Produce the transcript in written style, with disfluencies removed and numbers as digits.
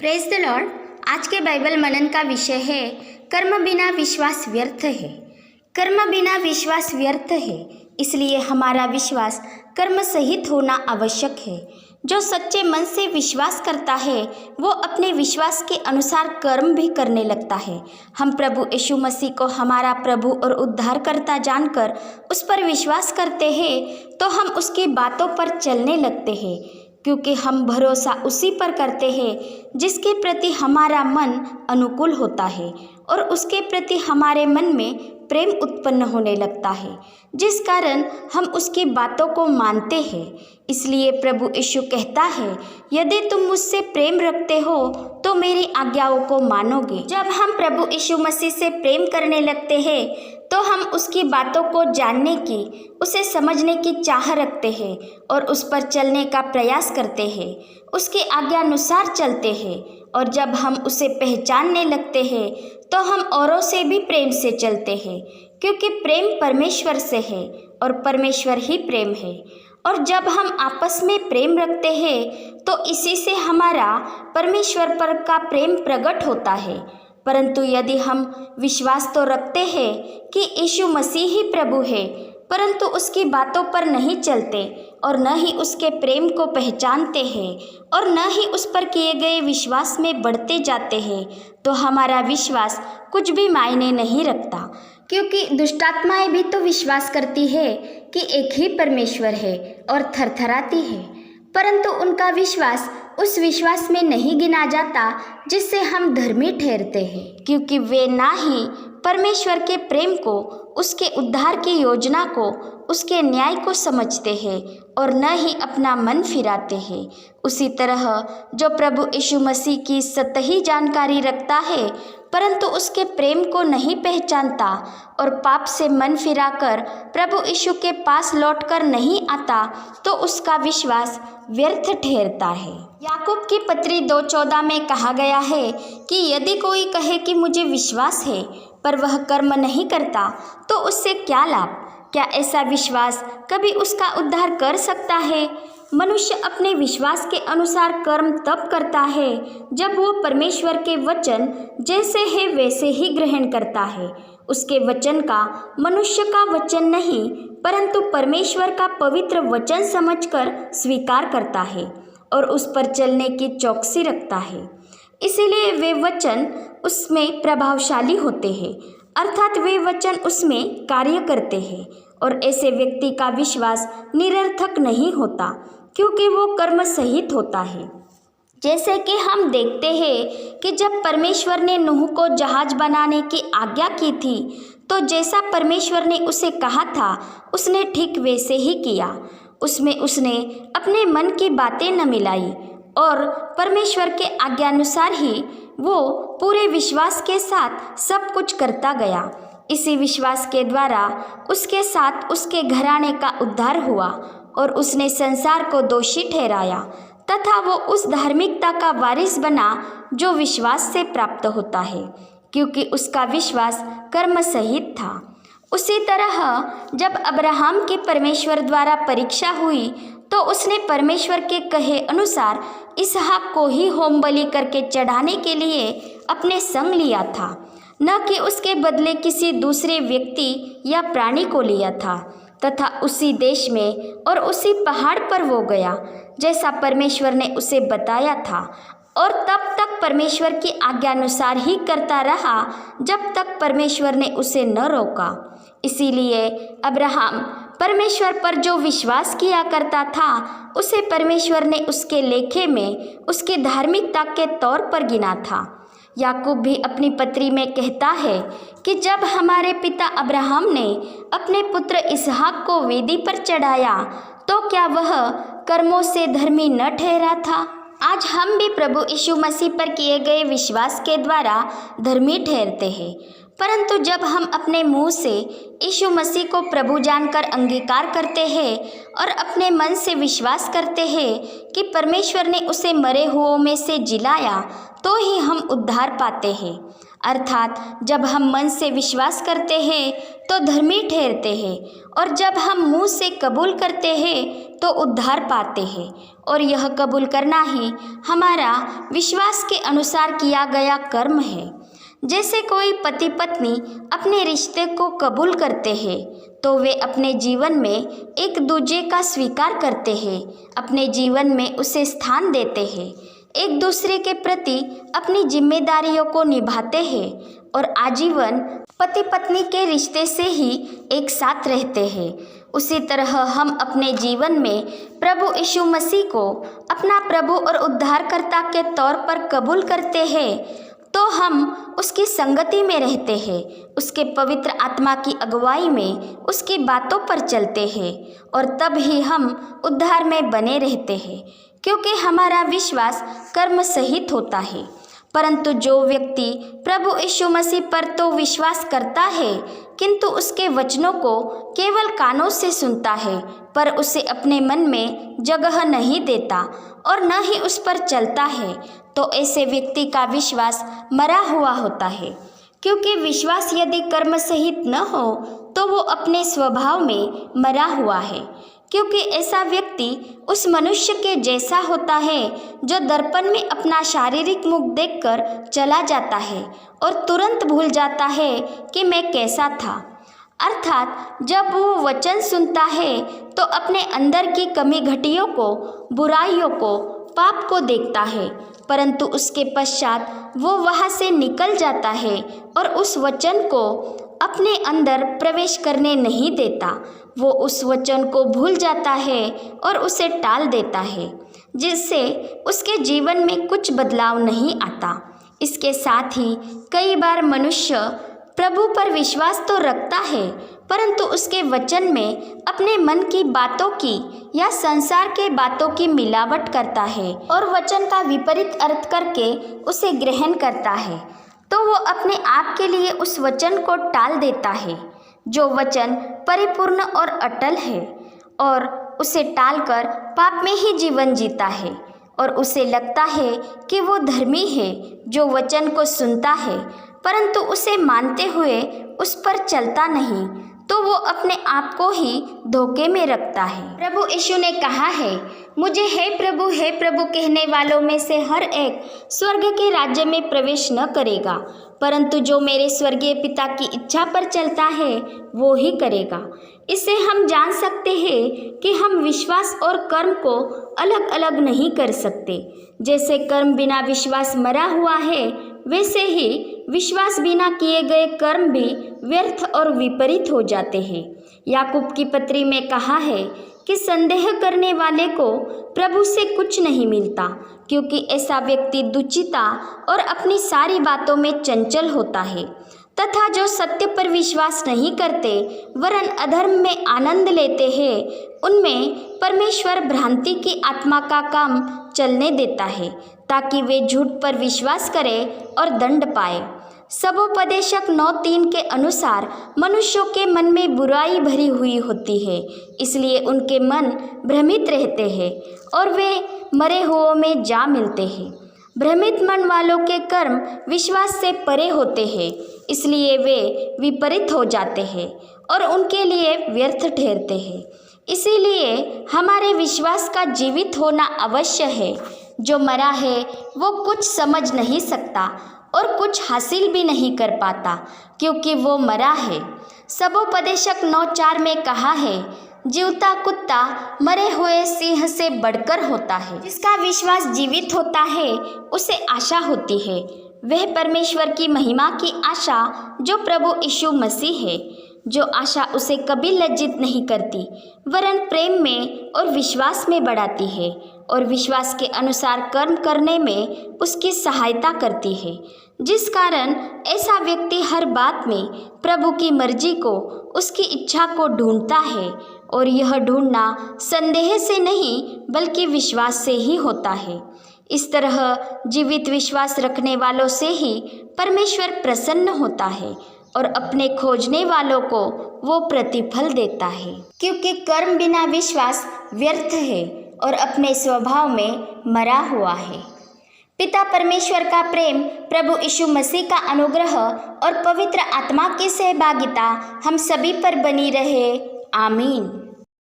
Praise the Lord. आज के Bible मनन का विषय है कर्म बिना विश्वास व्यर्थ है। कर्म बिना विश्वास व्यर्थ है, इसलिए हमारा विश्वास कर्म सहित होना आवश्यक है। जो सच्चे मन से विश्वास करता है वो अपने विश्वास के अनुसार कर्म भी करने लगता है। हम प्रभु यीशु मसीह को हमारा प्रभु और उद्धारकर्ता जानकर उस पर विश्वास करते हैं तो हम उसकी बातों पर चलने लगते हैं, क्योंकि हम भरोसा उसी पर करते हैं जिसके प्रति हमारा मन अनुकूल होता है और उसके प्रति हमारे मन में प्रेम उत्पन्न होने लगता है, जिस कारण हम उसकी बातों को मानते हैं। इसलिए प्रभु यीशु कहता है, यदि तुम मुझसे प्रेम रखते हो तो मेरी आज्ञाओं को मानोगे। जब हम प्रभु यीशु मसीह से प्रेम करने लगते हैं तो हम उसकी बातों को जानने की, उसे समझने की चाह रखते हैं और उस पर चलने का प्रयास करते हैं, उसकी आज्ञानुसार चलते हैं। और जब हम उसे पहचानने लगते हैं तो हम औरों से भी प्रेम से चलते हैं, क्योंकि प्रेम परमेश्वर से है और परमेश्वर ही प्रेम है। और जब हम आपस में प्रेम रखते हैं तो इसी से हमारा परमेश्वर पर का प्रेम प्रकट होता है। परंतु यदि हम विश्वास तो रखते हैं कि यीशु मसीह ही प्रभु है, परंतु उसकी बातों पर नहीं चलते और न ही उसके प्रेम को पहचानते हैं और न ही उस पर किए गए विश्वास में बढ़ते जाते हैं, तो हमारा विश्वास कुछ भी मायने नहीं रखता। क्योंकि दुष्टात्माएं भी तो विश्वास करती है कि एक ही परमेश्वर है और थरथराती है, परंतु उनका विश्वास उस विश्वास में नहीं गिना जाता जिससे हम धर्मी ठहरते हैं, क्योंकि वे ना ही परमेश्वर के प्रेम को, उसके उद्धार की योजना को, उसके न्याय को समझते हैं और न ही अपना मन फिराते हैं। उसी तरह जो प्रभु यीशु मसीह की सतही जानकारी रखता है परंतु उसके प्रेम को नहीं पहचानता और पाप से मन फिराकर प्रभु यीशु के पास लौटकर नहीं आता, तो उसका विश्वास व्यर्थ ठहरता है। याकूब की पत्री 2:14 में कहा गया है कि यदि कोई कहे कि मुझे विश्वास है पर वह कर्म नहीं करता तो उससे क्या लाभ? क्या ऐसा विश्वास कभी उसका उद्धार कर सकता है? मनुष्य अपने विश्वास के अनुसार कर्म तब करता है जब वो परमेश्वर के वचन जैसे है वैसे ही ग्रहण करता है। उसके वचन का मनुष्य का वचन नहीं परंतु परमेश्वर का पवित्र वचन समझकर स्वीकार करता है और उस पर चलने की चौकसी रखता है। इसीलिए वे वचन उसमें प्रभावशाली होते हैं, अर्थात वे वचन उसमें कार्य करते हैं। और ऐसे व्यक्ति का विश्वास निरर्थक नहीं होता, क्योंकि वो कर्म सहित होता है। जैसे कि हम देखते हैं कि जब परमेश्वर ने नूह को जहाज बनाने की आज्ञा की थी तो जैसा परमेश्वर ने उसे कहा था उसने ठीक वैसे ही किया। उसमें उसने अपने मन की बातें न मिलाई और परमेश्वर के आज्ञानुसार ही वो पूरे विश्वास के साथ सब कुछ करता गया। इसी विश्वास के द्वारा उसके साथ उसके घराने का उद्धार हुआ और उसने संसार को दोषी ठहराया तथा वो उस धार्मिकता का वारिस बना जो विश्वास से प्राप्त होता है, क्योंकि उसका विश्वास कर्म सहित था। उसी तरह जब अब्राहम की परमेश्वर द्वारा परीक्षा हुई तो उसने परमेश्वर के कहे अनुसार इसहाक को ही होम बलि करके चढ़ाने के लिए अपने संग लिया था, न कि उसके बदले किसी दूसरे व्यक्ति या प्राणी को लिया था। तथा उसी देश में और उसी पहाड़ पर वो गया जैसा परमेश्वर ने उसे बताया था और तब तक परमेश्वर की आज्ञानुसार ही करता रहा जब तक परमेश्वर ने उसे न रोका। इसीलिए अब्राहम परमेश्वर पर जो विश्वास किया करता था उसे परमेश्वर ने उसके लेखे में उसकी धार्मिकता के तौर पर गिना था। याकूब भी अपनी पत्री में कहता है कि जब हमारे पिता अब्राहम ने अपने पुत्र इसहाक को वेदी पर चढ़ाया तो क्या वह कर्मों से धर्मी न ठहरा था? आज हम भी प्रभु यीशु मसीह पर किए गए विश्वास के द्वारा धर्मी ठहरते हैं, परंतु जब हम अपने मुंह से यीशु मसीह को प्रभु जानकर अंगीकार करते हैं और अपने मन से विश्वास करते हैं कि परमेश्वर ने उसे मरे हुओं में से जिलाया तो ही हम उद्धार पाते हैं। अर्थात जब हम मन से विश्वास करते हैं तो धर्मी ठहरते हैं, और जब हम मुंह से कबूल करते हैं तो उद्धार पाते हैं। और यह कबूल करना ही हमारा विश्वास के अनुसार किया गया कर्म है। जैसे कोई पति पत्नी अपने रिश्ते को कबूल करते हैं तो वे अपने जीवन में एक दूसरे का स्वीकार करते हैं, अपने जीवन में उसे स्थान देते हैं, एक दूसरे के प्रति अपनी जिम्मेदारियों को निभाते हैं और आजीवन पति पत्नी के रिश्ते से ही एक साथ रहते हैं। उसी तरह हम अपने जीवन में प्रभु यीशु मसीह को अपना प्रभु और उद्धारकर्ता के तौर पर कबूल करते हैं तो हम उसकी संगति में रहते हैं, उसके पवित्र आत्मा की अगुवाई में उसकी बातों पर चलते हैं, और तब ही हम उद्धार में बने रहते हैं, क्योंकि हमारा विश्वास कर्म सहित होता है। परंतु जो व्यक्ति प्रभु यीशु मसीह पर तो विश्वास करता है किंतु उसके वचनों को केवल कानों से सुनता है पर उसे अपने मन में जगह नहीं देता और न ही उस पर चलता है, तो ऐसे व्यक्ति का विश्वास मरा हुआ होता है। क्योंकि विश्वास यदि कर्म सहित न हो तो वो अपने स्वभाव में मरा हुआ है। क्योंकि ऐसा व्यक्ति उस मनुष्य के जैसा होता है जो दर्पण में अपना शारीरिक मुख देखकर चला जाता है और तुरंत भूल जाता है कि मैं कैसा था। अर्थात जब वो वचन सुनता है तो अपने अंदर की कमी घटियों को, बुराइयों को, पाप को देखता है, परंतु उसके पश्चात वो वहाँ से निकल जाता है और उस वचन को अपने अंदर प्रवेश करने नहीं देता। वो उस वचन को भूल जाता है और उसे टाल देता है, जिससे उसके जीवन में कुछ बदलाव नहीं आता। इसके साथ ही कई बार मनुष्य प्रभु पर विश्वास तो रखता है परंतु उसके वचन में अपने मन की बातों की या संसार के बातों की मिलावट करता है और वचन का विपरीत अर्थ करके उसे ग्रहण करता है, तो वो अपने आप के लिए उस वचन को टाल देता है जो वचन परिपूर्ण और अटल है, और उसे टालकर पाप में ही जीवन जीता है। और उसे लगता है कि वो धर्मी है जो वचन को सुनता है परंतु उसे मानते हुए उस पर चलता नहीं, तो वो अपने आप को ही धोखे में रखता है। प्रभु यीशु ने कहा है, मुझे हे प्रभु कहने वालों में से हर एक स्वर्ग के राज्य में प्रवेश न करेगा, परंतु जो मेरे स्वर्गीय पिता की इच्छा पर चलता है वो ही करेगा। इससे हम जान सकते हैं कि हम विश्वास और कर्म को अलग अलग नहीं कर सकते। जैसे कर्म बिना विश्वास मरा हुआ है, वैसे ही विश्वास बिना किए गए कर्म भी व्यर्थ और विपरीत हो जाते हैं। याकूब की पत्री में कहा है कि संदेह करने वाले को प्रभु से कुछ नहीं मिलता, क्योंकि ऐसा व्यक्ति दुचिता और अपनी सारी बातों में चंचल होता है। तथा जो सत्य पर विश्वास नहीं करते वरन अधर्म में आनंद लेते हैं, उनमें परमेश्वर भ्रांति की आत्मा का काम चलने देता है ताकि वे झूठ पर विश्वास करें और दंड पाए। सबोपदेशक 9:3 के अनुसार मनुष्यों के मन में बुराई भरी हुई होती है, इसलिए उनके मन भ्रमित रहते हैं और वे मरे हुओं में जा मिलते हैं। भ्रमित मन वालों के कर्म विश्वास से परे होते हैं, इसलिए वे विपरीत हो जाते हैं और उनके लिए व्यर्थ ठहरते हैं। इसीलिए हमारे विश्वास का जीवित होना आवश्यक है। जो मरा है वो कुछ समझ नहीं सकता और कुछ हासिल भी नहीं कर पाता, क्योंकि वो मरा है। सबोपदेशक 9:4 में कहा है, जीवता कुत्ता मरे हुए सिंह से बढ़कर होता है। जिसका विश्वास जीवित होता है उसे आशा होती है, वह परमेश्वर की महिमा की आशा जो प्रभु यीशु मसीह है। जो आशा उसे कभी लज्जित नहीं करती वरन प्रेम में और विश्वास में बढ़ाती है और विश्वास के अनुसार कर्म करने में उसकी सहायता करती है, जिस कारण ऐसा व्यक्ति हर बात में प्रभु की मर्जी को, उसकी इच्छा को ढूंढता है। और यह ढूंढना संदेह से नहीं बल्कि विश्वास से ही होता है। इस तरह जीवित विश्वास रखने वालों से ही परमेश्वर प्रसन्न होता है और अपने खोजने वालों को वो प्रतिफल देता है, क्योंकि कर्म बिना विश्वास व्यर्थ है और अपने स्वभाव में मरा हुआ है। पिता परमेश्वर का प्रेम, प्रभु यीशु मसीह का अनुग्रह और पवित्र आत्मा की सहभागिता हम सभी पर बनी रहे। आमीन।